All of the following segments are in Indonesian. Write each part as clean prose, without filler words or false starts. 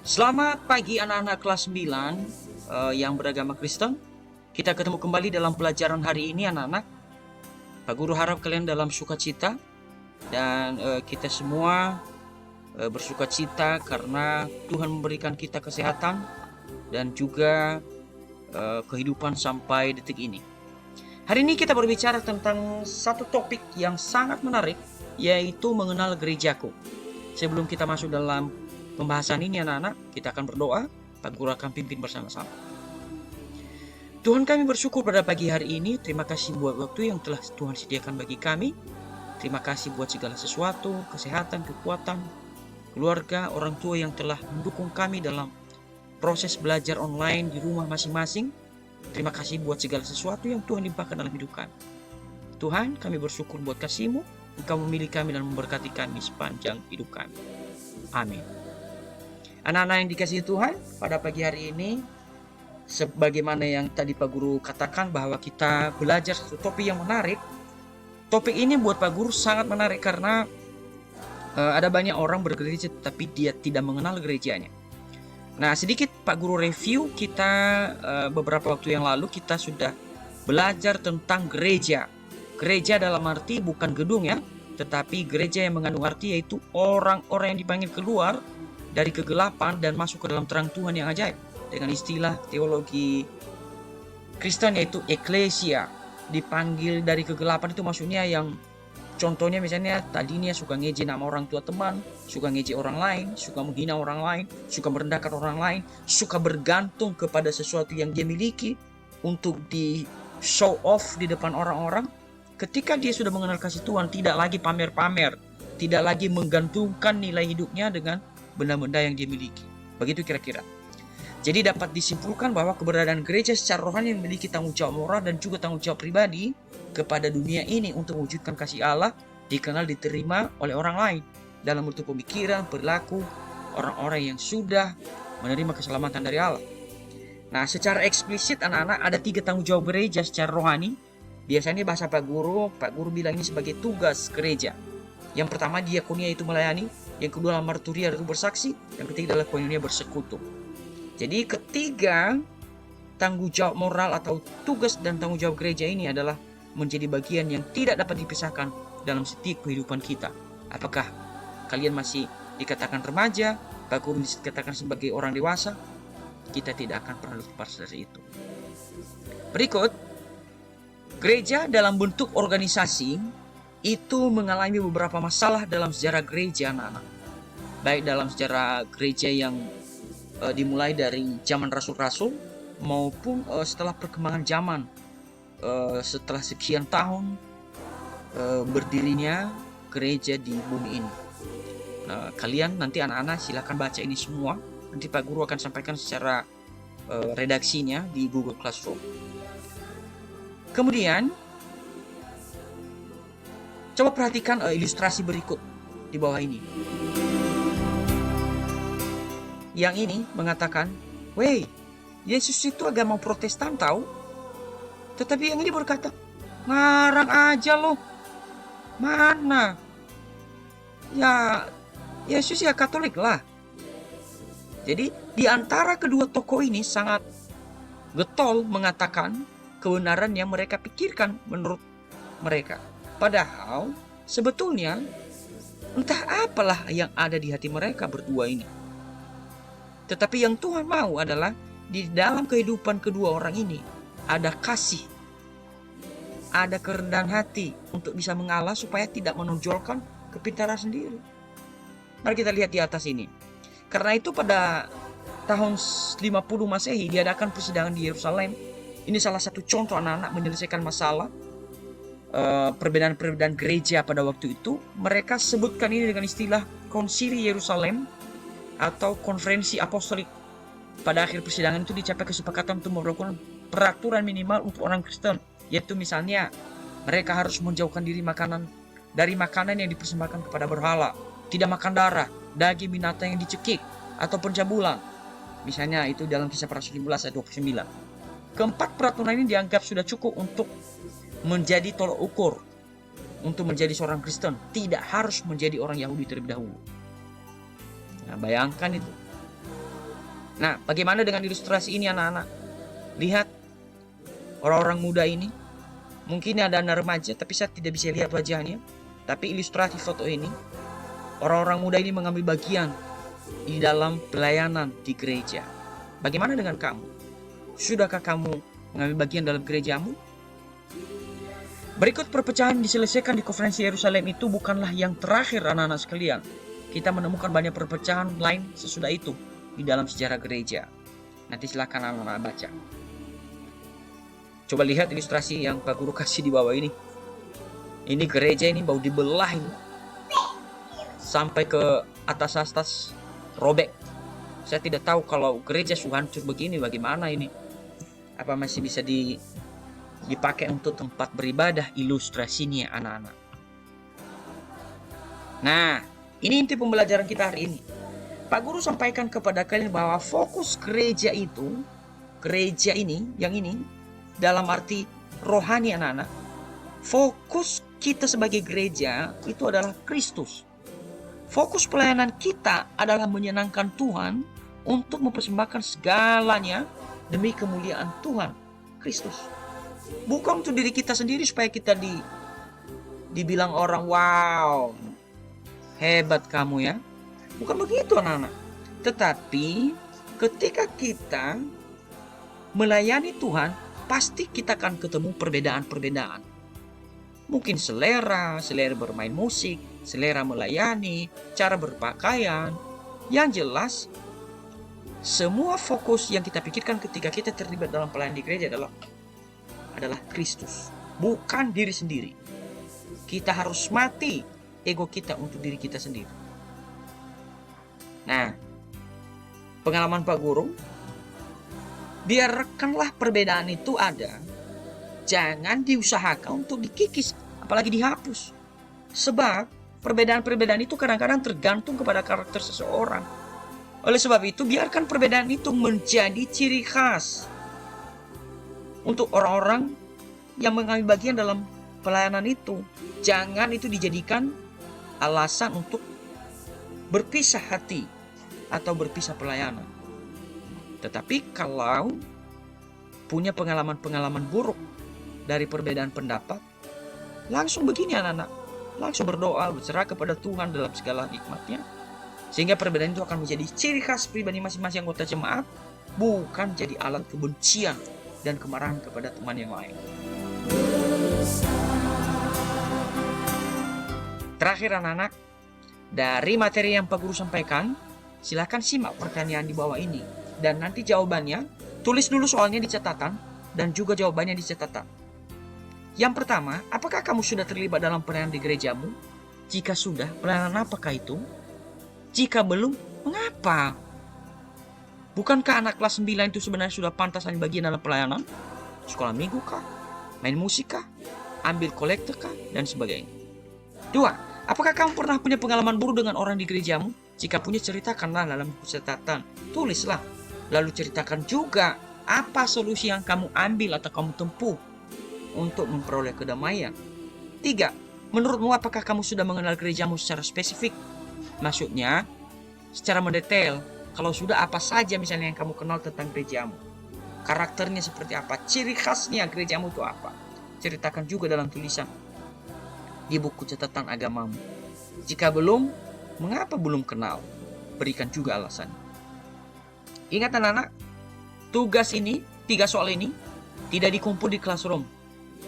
Selamat pagi anak-anak kelas 9 yang beragama Kristen. Kita ketemu kembali dalam pelajaran hari ini anak-anak. Pak Guru harap kalian dalam sukacita dan kita semua bersukacita karena Tuhan memberikan kita kesehatan dan juga kehidupan sampai detik ini. Hari ini kita berbicara tentang satu topik yang sangat menarik, yaitu mengenal gerejaku. Sebelum kita masuk dalam pembahasan ini anak-anak, kita akan berdoa. Pak Guru akan pimpin bersama-sama. Tuhan, kami bersyukur pada pagi hari ini. Terima kasih buat waktu yang telah Tuhan sediakan bagi kami. Terima kasih buat segala sesuatu, kesehatan, kekuatan, keluarga, orang tua yang telah mendukung kami dalam proses belajar online di rumah masing-masing. Terima kasih buat segala sesuatu yang Tuhan limpahkan dalam hidup kami. Tuhan, kami bersyukur buat kasih-Mu. Engkau memilih kami dan memberkati kami sepanjang hidup kami. Amin. Anak-anak yang dikasihi Tuhan, pada pagi hari ini, sebagaimana yang tadi Pak Guru katakan bahwa kita belajar satu topik yang menarik. Topik ini buat Pak Guru sangat menarik karena ada banyak orang bergereja tetapi dia tidak mengenal gerejanya. Nah, sedikit Pak Guru review kita beberapa waktu yang lalu kita sudah belajar tentang gereja. Gereja dalam arti bukan gedung ya, tetapi gereja yang mengandung arti yaitu orang-orang yang dipanggil keluar dari kegelapan dan masuk ke dalam terang Tuhan yang ajaib. Dengan istilah teologi Kristen yaitu eklesia, dipanggil dari kegelapan itu maksudnya yang contohnya misalnya tadinya suka ngeje nama orang tua teman, suka ngeje orang lain, suka menghina orang lain, suka merendahkan orang lain, suka bergantung kepada sesuatu yang dia miliki untuk di show off di depan orang-orang. Ketika dia sudah mengenal kasih Tuhan, tidak lagi pamer-pamer, tidak lagi menggantungkan nilai hidupnya dengan benda-benda yang dia miliki. Begitu kira-kira. Jadi dapat disimpulkan bahwa keberadaan gereja secara rohani memiliki tanggung jawab moral dan juga tanggung jawab pribadi kepada dunia ini untuk mewujudkan kasih Allah, dikenal, diterima oleh orang lain dalam bentuk pemikiran, perilaku orang-orang yang sudah menerima keselamatan dari Allah. Nah, secara eksplisit anak-anak ada 3 tanggung jawab gereja secara rohani. Biasanya bahasa Pak Guru bilang ini sebagai tugas gereja. Yang pertama diakonia itu melayani, yang kedua marturia itu bersaksi, yang ketiga adalah koinonia bersekutu. Jadi ketiga tanggung jawab moral atau tugas dan tanggung jawab gereja ini adalah menjadi bagian yang tidak dapat dipisahkan dalam setiap kehidupan kita. Apakah kalian masih dikatakan remaja, Pak Guru dikatakan sebagai orang dewasa, kita tidak akan pernah lepas dari itu. Berikut, gereja dalam bentuk organisasi itu mengalami beberapa masalah dalam sejarah gereja anak-anak. Baik dalam sejarah gereja yang dimulai dari zaman rasul-rasul maupun setelah perkembangan zaman, setelah sekian tahun berdirinya gereja di bumi ini. Kalian nanti anak-anak silakan baca ini semua. Nanti Pak Guru akan sampaikan secara redaksinya di Google Classroom. Kemudian coba perhatikan ilustrasi berikut di bawah ini. Yang ini mengatakan, "Wey, Yesus itu agama Protestan tahu." Tetapi yang ini berkata, "Ngarang aja loh. Mana? Ya, Yesus ya Katolik lah." Jadi di antara kedua tokoh ini sangat getol mengatakan kebenaran yang mereka pikirkan menurut mereka. Padahal sebetulnya entah apalah yang ada di hati mereka berdua ini. Tetapi yang Tuhan mau adalah di dalam kehidupan kedua orang ini ada kasih, ada kerendahan hati untuk bisa mengalah supaya tidak menonjolkan kepintaran sendiri. Mari kita lihat di atas ini. Karena itu pada tahun 50 Masehi diadakan persidangan di Yerusalem. Ini salah satu contoh anak-anak menyelesaikan masalah perbedaan-perbedaan gereja pada waktu itu. Mereka sebutkan ini dengan istilah Konsili Yerusalem atau konferensi apostolik. Pada akhir persidangan itu dicapai kesepakatan untuk melakukan peraturan minimal untuk orang Kristen, yaitu misalnya mereka harus menjauhkan diri dari makanan yang dipersembahkan kepada berhala, tidak makan darah, daging binatang yang dicekik atau pencabulan. Misalnya itu dalam Kisah Para Rasul 15 ayat 29. Keempat peraturan ini dianggap sudah cukup untuk menjadi tolok ukur untuk menjadi seorang Kristen, tidak harus menjadi orang Yahudi terlebih dahulu. Nah, bayangkan itu. Nah, bagaimana dengan ilustrasi ini anak-anak? Lihat orang-orang muda ini. Mungkin ada anak remaja tapi saya tidak bisa lihat wajahnya. Tapi ilustrasi foto ini, orang-orang muda ini mengambil bagian di dalam pelayanan di gereja. Bagaimana dengan kamu? Sudahkah kamu mengambil bagian dalam gerejamu? Berikut perpecahan diselesaikan di konferensi Yerusalem itu bukanlah yang terakhir anak-anak sekalian. Kita menemukan banyak perpecahan lain sesudah itu di dalam sejarah gereja. Nanti silakan anak-anak baca. Coba lihat ilustrasi yang Pak Guru kasih di bawah ini. Ini gereja ini baru dibelah ini. Sampai ke atas robek. Saya tidak tahu kalau gereja sudah hancur begini bagaimana ini. Apa masih bisa dipakai untuk tempat beribadah ilustrasinya anak-anak. Nah, ini inti pembelajaran kita hari ini. Pak Guru sampaikan kepada kalian bahwa fokus gereja itu, gereja ini, yang ini, dalam arti rohani anak-anak. Fokus kita sebagai gereja itu adalah Kristus. Fokus pelayanan kita adalah menyenangkan Tuhan untuk mempersembahkan segalanya demi kemuliaan Tuhan Kristus. Bukan untuk diri kita sendiri supaya kita dibilang orang, wow, hebat kamu ya. Bukan begitu anak-anak. Tetapi ketika kita melayani Tuhan, pasti kita akan ketemu perbedaan-perbedaan. Mungkin selera bermain musik, selera melayani, cara berpakaian. Yang jelas, semua fokus yang kita pikirkan ketika kita terlibat dalam pelayanan di gereja adalah Kristus, bukan diri sendiri. Kita harus mati ego kita untuk diri kita sendiri. Nah, pengalaman Pak Guru, biarkanlah perbedaan itu ada. Jangan diusahakan untuk dikikis, apalagi dihapus. Sebab perbedaan-perbedaan itu kadang-kadang tergantung kepada karakter seseorang. Oleh sebab itu, biarkan perbedaan itu menjadi ciri khas untuk orang-orang yang mengambil bagian dalam pelayanan itu. Jangan itu dijadikan alasan untuk berpisah hati atau berpisah pelayanan. Tetapi kalau punya pengalaman-pengalaman buruk dari perbedaan pendapat, langsung begini anak-anak, langsung berdoa, berserah kepada Tuhan dalam segala hikmatnya, sehingga perbedaan itu akan menjadi ciri khas pribadi masing-masing anggota jemaat, bukan jadi alat kebencian dan kemarahan kepada teman yang lain. Terakhir anak-anak, dari materi yang Pak Guru sampaikan, silakan simak pertanyaan di bawah ini, dan nanti jawabannya tulis dulu soalnya di catatan dan juga jawabannya di catatan. Yang pertama, apakah kamu sudah terlibat dalam pelayanan di gerejamu? Jika sudah, pelayanan apakah itu? Jika belum, mengapa? Bukankah anak kelas 9 itu sebenarnya sudah pantas ambil bagian dalam pelayanan? Sekolah minggu kah? Main musik kah? Ambil kolektor kah? Dan sebagainya. 2. Apakah kamu pernah punya pengalaman buruk dengan orang di gerejamu? Jika punya, ceritakanlah dalam buku catatan. Tulislah. Lalu ceritakan juga apa solusi yang kamu ambil atau kamu tempuh untuk memperoleh kedamaian. 3. Menurutmu apakah kamu sudah mengenal gerejamu secara spesifik? Maksudnya, secara mendetail. Kalau sudah, apa saja misalnya yang kamu kenal tentang gerejamu? Karakternya seperti apa? Ciri khasnya gerejamu itu apa? Ceritakan juga dalam tulisan di buku catatan agamamu. Jika belum, mengapa belum kenal? Berikan juga alasan. Ingat anak-anak, tugas ini, 3 soal ini, tidak dikumpul di classroom,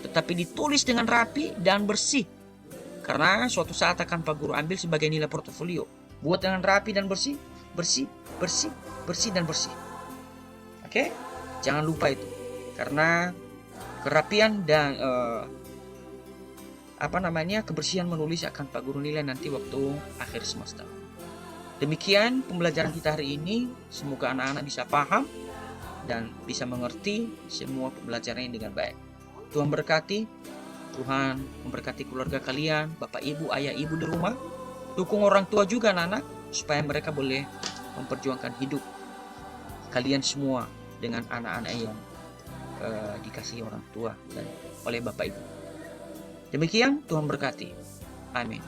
tetapi ditulis dengan rapi dan bersih. Karena suatu saat akan Pak Guru ambil sebagai nilai portofolio. Buat dengan rapi dan bersih, bersih, dan bersih. Oke? Jangan lupa itu. Karena kerapian dan kebersihan menulis akan Pak Guru nilai nanti waktu akhir semester. Demikian pembelajaran kita hari ini. Semoga anak-anak bisa paham dan bisa mengerti semua pembelajarannya dengan baik. Tuhan berkati, Tuhan memberkati keluarga kalian, bapak ibu, ayah ibu di rumah. Dukung orang tua juga anak-anak, supaya mereka boleh memperjuangkan hidup kalian semua dengan anak-anak yang dikasihi orang tua dan oleh bapak ibu. Demikian, Tuhan berkati. Amin.